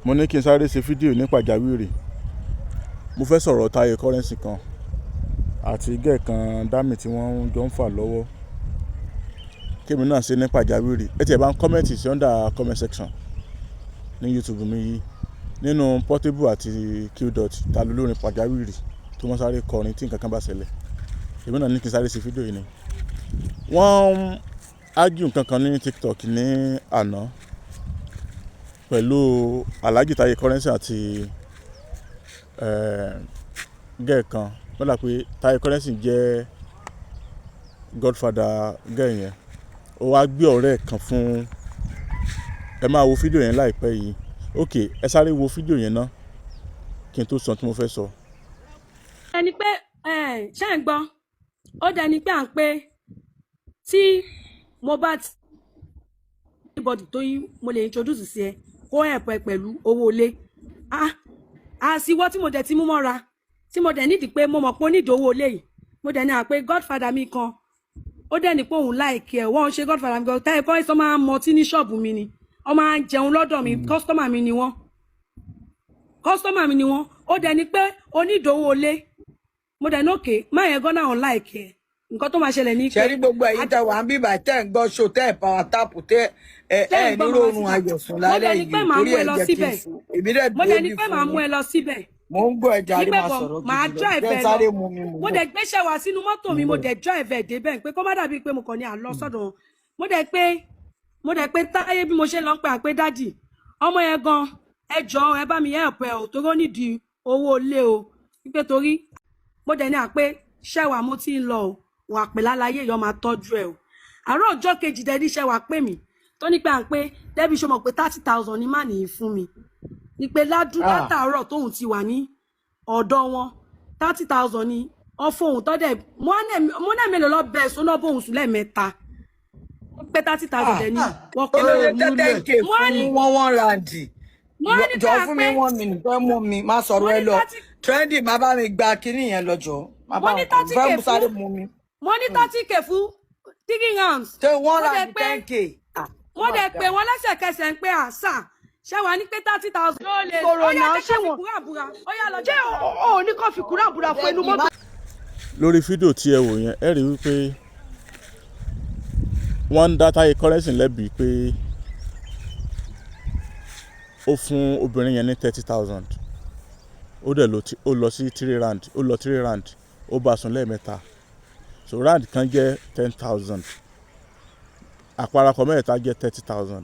mo ní kí n sáré ṣe fídíò ní pàjáwìrì. Mo fẹ́ sọ̀rọ̀ Táyé Currency kan àti gẹ́ẹ̀kan Dami tí wọ́n jọ ń fà lọ́wọ́. Kémi náà ṣe ní pàjáwìrì. Ẹ tiẹ̀ bá ń kọ́mẹ̀ntì sí under comment section ní YouTube mi yìí. Nínú Portable àti Qdot ta ló lórin pàjáwìrì tí wọ́n sáré kọrin tí nǹkan kan bá ṣẹlẹ̀. Èmi náà ní kí n sáré ṣe fídíò yìí ni. Wọ́n ágìù nǹkan kan ní TikTok ní àná pẹ̀lú Alhaji Táyé Currency àti gẹ́ẹ̀kan. Wọ́n dà pé Táyé Currency jẹ́ godfather gẹ́ẹ̀ yẹn. Ó wá gbé ọ̀rẹ́ kan fún ẹ máa wo fídíò yẹn láìpẹ́ yìí. Ok, ẹ sáré wo fídíò yẹn ná kí n tó sọ tí mo fẹ́ sọ. ẹni pé ṣé ń gbọ́ ó dẹni pé à ń pé tí mo bá ti anybody tó yí mo lè introduce sí ẹ kó help ẹ pẹ̀lú owó ilé àsìwọ́ tí mo dẹ̀ ti mú mọ́ra tí mo dẹ̀ nídìí pé mo mọ̀ pé ó nídìí owó ilé yìí mo dẹ̀ ní àpé godfather mi kan ó dẹ̀ ní pé òun láìkí ẹ̀ wọ́n ṣe godfather mi kan Táyé Currency ó máa ń mọtí ní ṣọ́ọ̀bù mi ni ó máa ń jẹun lọ́dọ̀ mi customer mi ni wọ́n ó dẹ̀ ní pé onídòwò ilé mo dẹ̀ ní òkè má yẹn gọ́nà òun láìkí ẹ̀ nǹkan tó máa ṣẹlẹ̀ ní pé ṣe rí gbogbo ẹ̀yin tẹ́ wà ń bíbà tẹ́ ń gbọ́ ṣó tẹ́ ẹ̀ power tap tẹ́ ẹ̀ ní rọrùn ayọ̀sùn lálẹ́ yìí torí ẹ̀ jẹ́ kí n sùn èmi dẹ̀ mo dúró dẹ̀ bí ní pé fún màá mú mi ẹ lọ síbẹ̀ mò ń gbọ́ ẹja rí máa nígbà sọ̀rọ̀ kan màá gidi lọ drive jẹ́ ẹ sáré lọ mu mi mo dẹ̀ gbéṣẹ́ wá sínú mọ́tò mi mo dẹ̀ drive ẹ débẹ̀ pé kó má dàbí pé mo kàn ní àlọ́ sọ́dọ̀ wọn mo dẹ̀ pé Táyé bí mo ṣe lọ ń pè à pé dádì ọmọ yẹn gan ẹ jọ̀ọ́ ẹ bá mi help ẹ ò torí ó nídìí owó ilé o wípé torí mo dẹ̀ ní àpé ṣẹ́wà mo ti ń lọ o wà pè lálàyé yọ máa tọ́jú ẹ o àárọ̀ ọjọ́ kejì dẹ̀ ní ṣẹ́wà pè mí tó ní pé à ń pé débí ṣe mọ̀ pé 30,000 ní má nìyí fún mi ní pé látàárọ̀ tóun ti wà ní ọ̀dọ̀ wọn 30,000 ní ọ̀fọ̀hún tó dẹ̀ mo náà mélòó lọ bẹ́ẹ̀ sọ́nà bóun sùn lẹ́ẹ̀mẹ́ta pé 30,000 dẹ̀ ní wọ́n kọ́ olóye lórí tẹ́tẹ́ ń ké fún wọ́n ràǹdì jọ fún mi 1 minute fẹ́ mú mi má sọ̀rọ̀ ẹ lọ trendy má bá mi gba kinní yẹn lọ́jọ́ má bá mi fẹ́ mú sáré mú mi. mo ní 30K fún 3 rounds ṣé wọ́n ràǹdì 10K. wọ́n dẹ̀ pé wọ́n lẹ́sẹ̀kẹsẹ̀ ń pé àṣà ṣé wàá ní pé 30,000 ló lè Corona ṣé wọn ó yá lọ ṣé o ní kó fi kúràbùrà fún inú mọ́tò. Lórí fídíò tí ẹ wò yẹn ẹ rí wípé wọ́n ń dá Táyé Currency lẹ́bi pé ó fún obìnrin yẹn ní 30,000 ó dẹ̀ lọ sí 3 round ó bá sùn lẹ́ẹ̀mẹ́ta so round kan jẹ́ 10,000 àparakọ mẹ́ta jẹ́ 30,000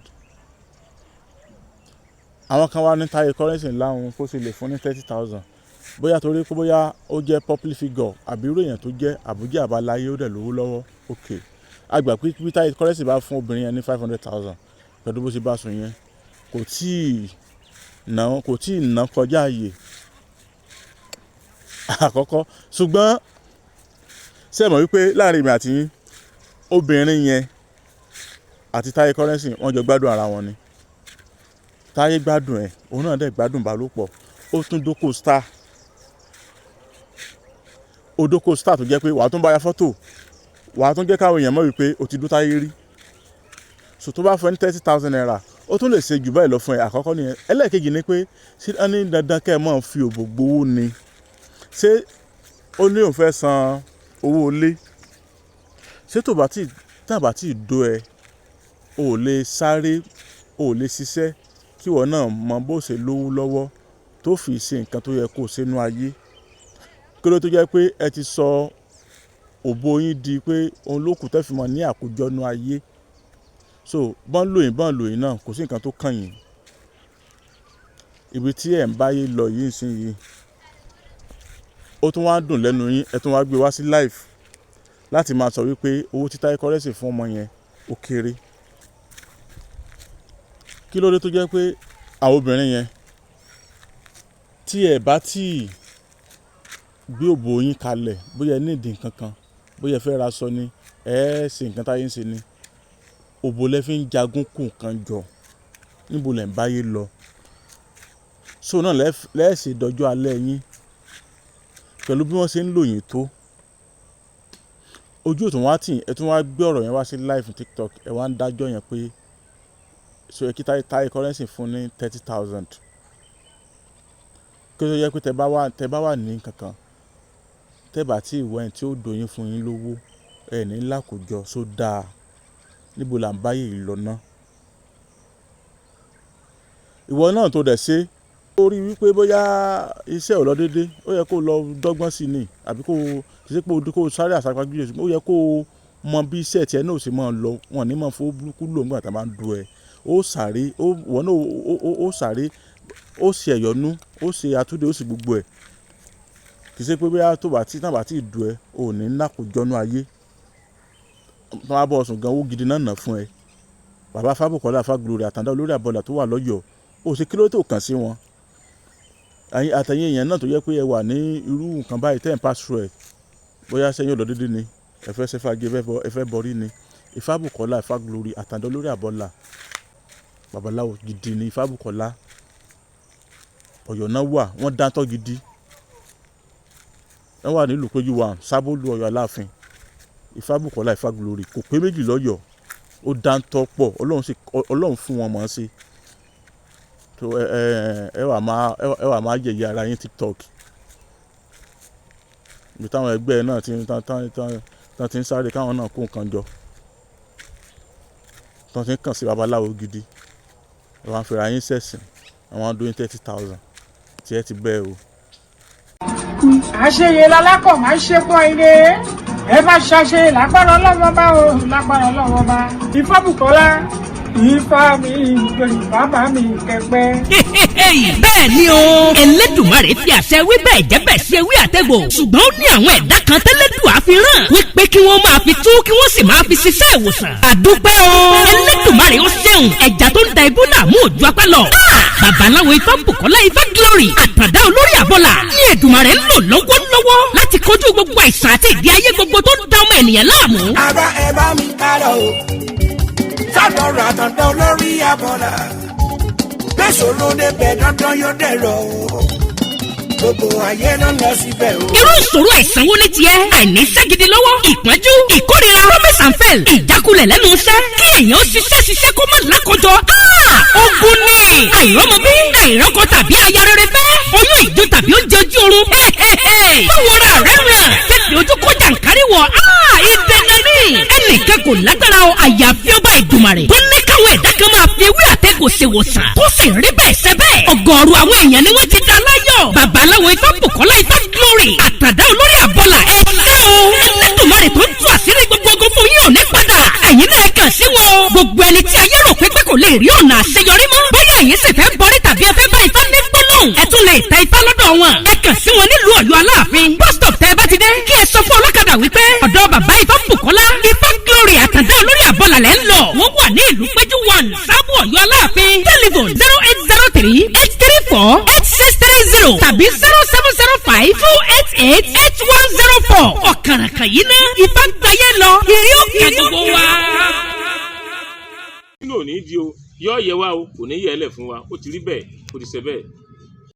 àwọn kan wá ní Táyé Currency láwọn kó sì lè fún ní 30,000 bóyá torí pé bóyá ó jẹ́ public figure àbí irú èèyàn tó jẹ́ àbújá àbáláyé ó dẹ̀ lówó lọ́wọ́ ok àgbà pé bí Táyé Currency bá fún obìnrin yẹn ní 500,000 pẹ̀lú bó ṣe bá sùn yẹn kò tí ì ná kọjá ààyè àkọ́kọ́ ṣùgbọ́n ṣé ẹ mọ̀ wípé láàrin mi àti obìnrin yẹn àti Táyé Currency wọ́n jọ gbádùn ara wọn ni Táyé gbádùn ẹ̀ òun náà dẹ̀ gbádùn ìbálòpọ̀ ó tún dókò star tó jẹ́ pé wàá tún bá ya fọ́tò wàá tún jẹ́ káwọn èèyàn mọ̀ wípé o ti dún Táyé rí so tó bá fẹ́ ní 30,000 naira ó tún lè ṣe jù báyìí lọ fún ẹ àkọ́kọ́ nìyẹn ẹlẹ́ẹ̀kejì ni pé ṣé á ní dandan kẹ́ ẹ máa fi òbò gbowó ni ṣé ó ní òun fẹ́ san owó ilé ṣé tó bá tí ì do ẹ o ò lè sáré o ò lè ṣiṣẹ́ kí ìwọ náà mọ bó ṣe lówó lọ́wọ́ tó fi ṣe nǹkan tó yẹ kó ṣe nú ayé kí ló tó jẹ́ pé ẹ ti sọ òbò yín di pé òun ló kù tẹ́ fi mọ̀ ní àkójọ nú ayé so bọ́n lòyìn náà kò sí nǹkan tó kàn yín ibi tí ẹ̀ ń báyé lọ yìí nísìnyí ó tún wá dùn lẹ́nu yín ẹ tún wá gbé wá sí live láti máa sọ wípé owó tí Táyé Currency fún ọmọ yẹn ó kéré kí ló dé tó jẹ́ pé àwọn obìnrin yẹn tí ẹ bá tí gbé òbò yín kalẹ̀ bóyá ẹ nídìí nǹkan kan bóyá ẹ fẹ́ ra aṣọ ni ẹ ṣe nǹkan Táyé ń ṣe ni òbò lẹ fi ń jagun kù nǹkan jọ níbo lẹ ń báyé lọ so náà lẹ́ẹ̀ṣẹ̀ dọjọ́ alẹ́ yín pẹ̀lú bí wọ́n ṣe ń lò yín tó ojú òtún wá tì ẹ tún wá gbé ọ̀rọ̀ yẹn wá sí live TikTok ẹ wá ń dájọ́ yẹn pé so ẹ kí Táyé Currency fún ní 30,000 kí ó yẹ pé tẹ bá wà ní kankan tẹ bá tí ìwọ ẹni tí ó dòyìn fún yín lówó ẹ ní lákòjọ sódà níbo là ń báyè yìí lọ ná. ìwọ náà tó dẹ̀ ṣe ó rí wípé bóyá iṣẹ́ ò lọ déédé ó yẹ kó lọ dọ́gbọ́n sí ni àbí kó kì í ṣe pé kó sáré àsápajúdé ó yẹ kó mọ bí iṣẹ́ tiẹ̀ náà sì máa lọ wọn ní máa fowó burúkú lò nígbà tá a máa ń du ẹ ó sáré wọn náà ó sáré ó ṣe ẹ̀yọ́nú ó ṣe àtúndé ó sì gbogbo ẹ̀ kì í ṣe pé bóyá tó bá tí ì du ẹ ò ní lákòjọ́nú ayé tó máa bọ̀ ọ̀sùn gan owó gidi náà nà fún ẹ bàbá Fábùkọ́lá Fáglory Àtàndá olórí àbọ̀là tó wà lọ́yọ̀ọ́ ó ṣe kí ló tó kàn sí wọn àtẹ̀yìn èèyàn náà tó yẹ pé ẹ wà ní irú nǹkan báyìí tẹ́ ẹ̀ ń pass through ẹ̀ bóyá sẹ́yìn ọ̀dọ́ dídí ni ẹ̀fẹ́ sẹ́fàgé ẹ̀fẹ́ bọ̀rí ni Fábùkọ́lá Fáglory Àtàndá olórí àbọ̀là babaláwo gidi ni Fábùkọ́lá Ọ̀yọ́ náà wà wọ́n dáńtọ́ gidi wọ́n wà nílùú péjú wa sábólú Ọ̀yọ́ Aláàfin Fábùkọ́lá Fáglory kò pé méjì lọ́yọ̀ọ́ ó dáńtọ́ pọ̀ Ọlọ́run fún wọn mọ̀ ọ́n sí tó ẹ wà máa yẹ̀yẹ́ ara yín TikTok ibi táwọn ẹgbẹ́ náà ti ń sáré káwọn náà kó nǹkan jọ tó ti ń kàn sí babaláwo gidi ẹ wá ń fẹ́ra yín sẹ̀sìn àwọn adóyún 30,000 tí ẹ ti bẹ́ẹ̀ o. àṣeyẹ lálákọ̀ máa ń ṣe pọ̀ ilé ẹ bá ṣàṣeyẹ lágbára ọlọ́wọ́ bá o lágbára ọlọ́wọ́ bá Fábùkọ́lá Ifá mi bàbá mi kẹpẹ́. bẹ́ẹ̀ ni o Elédùmarè fi àṣẹ wí bẹ́ẹ̀ jẹ́ bẹ́ẹ̀ sí ewé àtẹ̀gbò ṣùgbọ́n ó ní àwọn ẹ̀dá kan tẹ́lẹ̀dùà fi rán wípé kí wọ́n máa fi tú kí wọ́n sì máa fi ṣiṣẹ́ ìwòsàn. àdúpẹ́ o Elédùmarè ó ṣeun ẹja tó ń da ibú dààmú òjò apá lọ. babaláwo Fábùkọ́lá Fáglory Àtàndá olórí àbọ̀là ní Èdùmarè ń lò lọ́wọ́lọ́wọ́ láti kojú gbogbo àìsàn àti ìdí ayé gbogbo tó ń da ọmọ ènìyàn láàmú. àbá ẹ bá mi kárọ̀ o sádọ̀rọ̀ Àtàndá olórí àbọ̀là bẹ́sọ̀ ló dé bẹ̀ dandan yóò dẹ̀rọ̀ o gbogbo ayé ló ń lọ síbẹ̀ o. irú ìṣòro àìsàn wo ni tiẹ̀ àìní iṣẹ́ gidi lọ́wọ́ ìpọ́njú ìkórira promise and fail ìjákulẹ̀ lẹ́nu iṣẹ́ kí èèyàn ṣiṣẹ́ kó má lákòjọ ogun ni àìrọ́mọbí àìrọ́kọ tàbí aya rere fẹ́ oyún ìjó tàbí oúnjẹ ojú oorun báwo ra rẹ̀ ràn fífi ojú kó jàǹkárí wọ̀ ìdènà ni ẹnìkan kò lágbára o àyàfi ọba Èdùmàrè tó ní káwọn ẹ̀dá kan máa fi ewé àtẹ̀gùn ṣèwòsàn tó sì rí bẹ́ẹ̀ ṣe bẹ́ẹ̀ ọ̀gọ̀ọ̀rọ̀ àwọn èèyàn ni wọ́n ti dá láyọ̀ babaláwo Fábùkọ́lá Fáglory Àtàndá olórí àbọ̀là ẹ̀ ṣé o Elédùmarè tó ń tú àṣírí gbogbo ogun fún yín ò ní padà ẹ̀yin náà kàn sí wọn gbogbo ẹni tí ayé rò pé kò lè rí ọ̀nà àṣeyọrí mọ́ bóyá ẹ̀yin sì fẹ́ bọ́rí tàbí ẹ fẹ́ bá Ifá ní gbólóhùn ẹ tún lè ta Ifá lọ́dọ̀ wọn ẹ kàn sí wọn nílùú Ọ̀yọ́ Aláàfin bus stop tẹ́ ẹ bá ti dé kí ẹ sọ fún ọlọ́kadà wípé ọ̀dọ̀ bàbá Fábùkọ́lá Fáglory Àtàndá olórí àbọ̀là lẹ́ ń lọ wọ́n wà ní ìlú péjú 1 sábò Ọ̀yọ́ Aláàfin telephone 0803-834-8630 tàbí 0705-288-8104 ọ̀kàràkà yìí ná Ifá gbáyé lọ ìrí òkè gbogbo wa. nínú òní di o yọ yẹ wa o kò ní yẹ ẹ lẹ fún wa ó ti rí bẹ́ẹ̀ ó ti ṣe bẹ́ẹ̀.